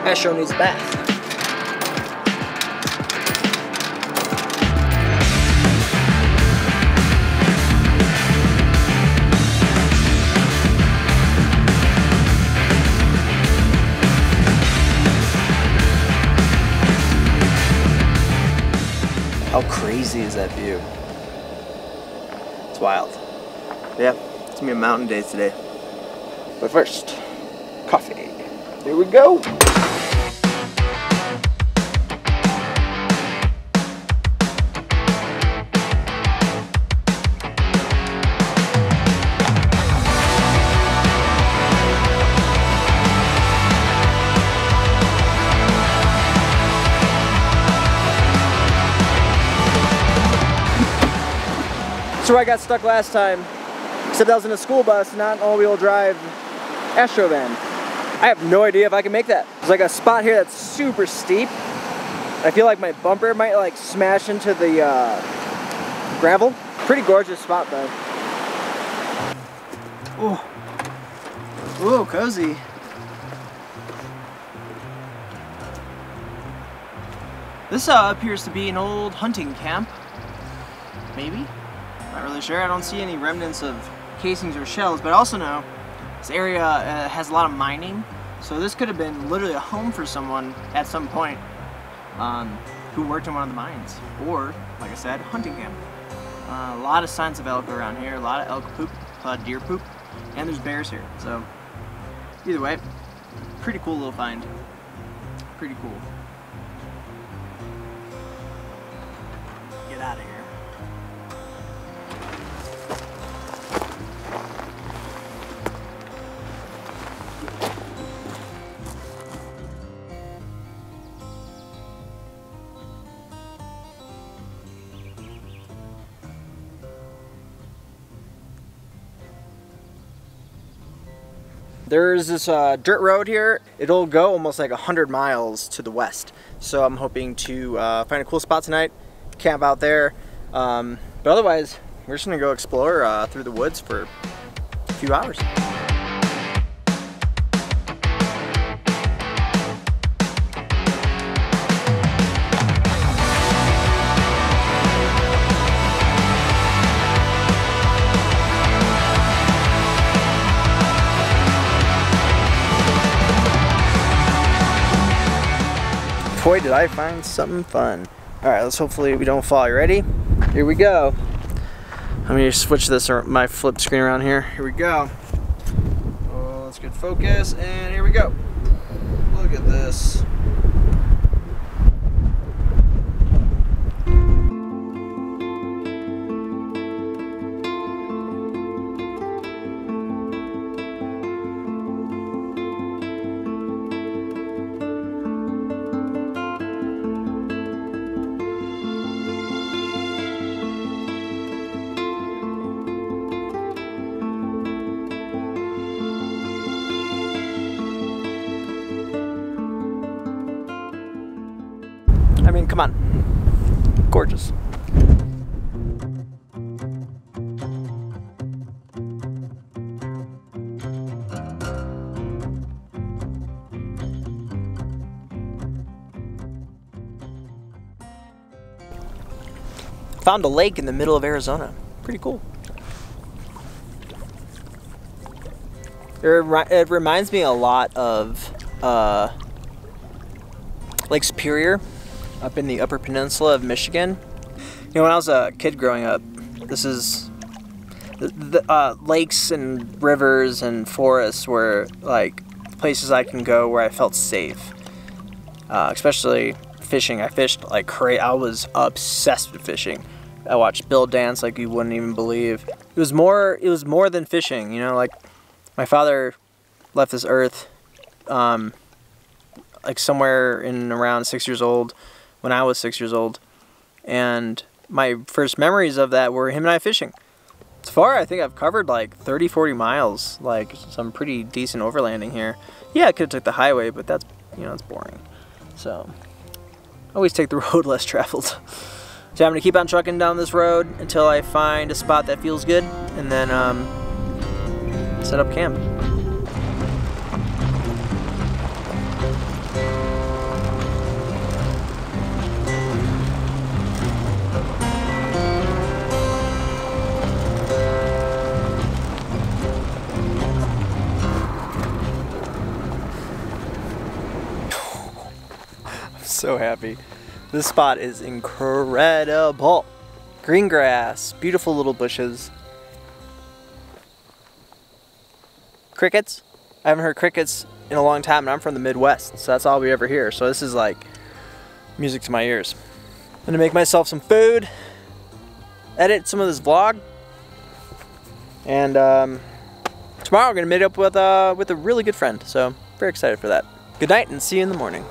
Astro needs a bath. How crazy is that view? It's wild. Yeah, it's gonna be a mountain day today. But first, coffee. There we go. So I got stuck last time, except I was in a school bus, not an all-wheel drive Astro van. I have no idea if I can make that. There's like a spot here that's super steep. I feel like my bumper might like smash into the gravel. Pretty gorgeous spot though. Oh, ooh, cozy. This appears to be an old hunting camp, maybe? Not really sure. I don't see any remnants of casings or shells, but I also know this area has a lot of mining, so this could have been literally a home for someone at some point who worked in one of the mines, or, like I said, hunting camp. A lot of signs of elk around here, a lot of elk poop, a lot of deer poop, and there's bears here, so either way, pretty cool little find. Pretty cool. Get out of here. There's this dirt road here. It'll go almost like 100 miles to the west. So I'm hoping to find a cool spot tonight, camp out there. But otherwise, we're just gonna go explore through the woods for a few hours. Boy, did I find something fun. All right, let's hopefully we don't fall. You ready? Here we go. Let me switch this or my flip screen around here. Here we go. Oh, let's get focus, and here we go. Look at this. I mean, come on. Gorgeous. Found a lake in the middle of Arizona. Pretty cool. It reminds me a lot of Lake Superior up in the Upper Peninsula of Michigan. You know, when I was a kid growing up, this is the lakes and rivers and forests were like places I can go where I felt safe. Especially fishing. I fished like crazy. I was obsessed with fishing. I watched Bill dance like you wouldn't even believe. It was more than fishing, you know, like my father left this earth like somewhere in around 6 years old when I was 6 years old, and my first memories of that were him and I fishing. So far, I think I've covered like 30-40 miles, like some pretty decent overlanding here. Yeah, I could have took the highway, but that's, you know, it's boring. So, always take the road less traveled. So I'm gonna keep on trucking down this road until I find a spot that feels good, and then set up camp. so happy. This spot is incredible. Green grass, beautiful little bushes. Crickets. I haven't heard crickets in a long time, and I'm from the Midwest, so that's all we ever hear. So this is like music to my ears. I'm gonna make myself some food, edit some of this vlog, and tomorrow I'm gonna meet up with a really good friend. So very excited for that. Good night, and see you in the morning.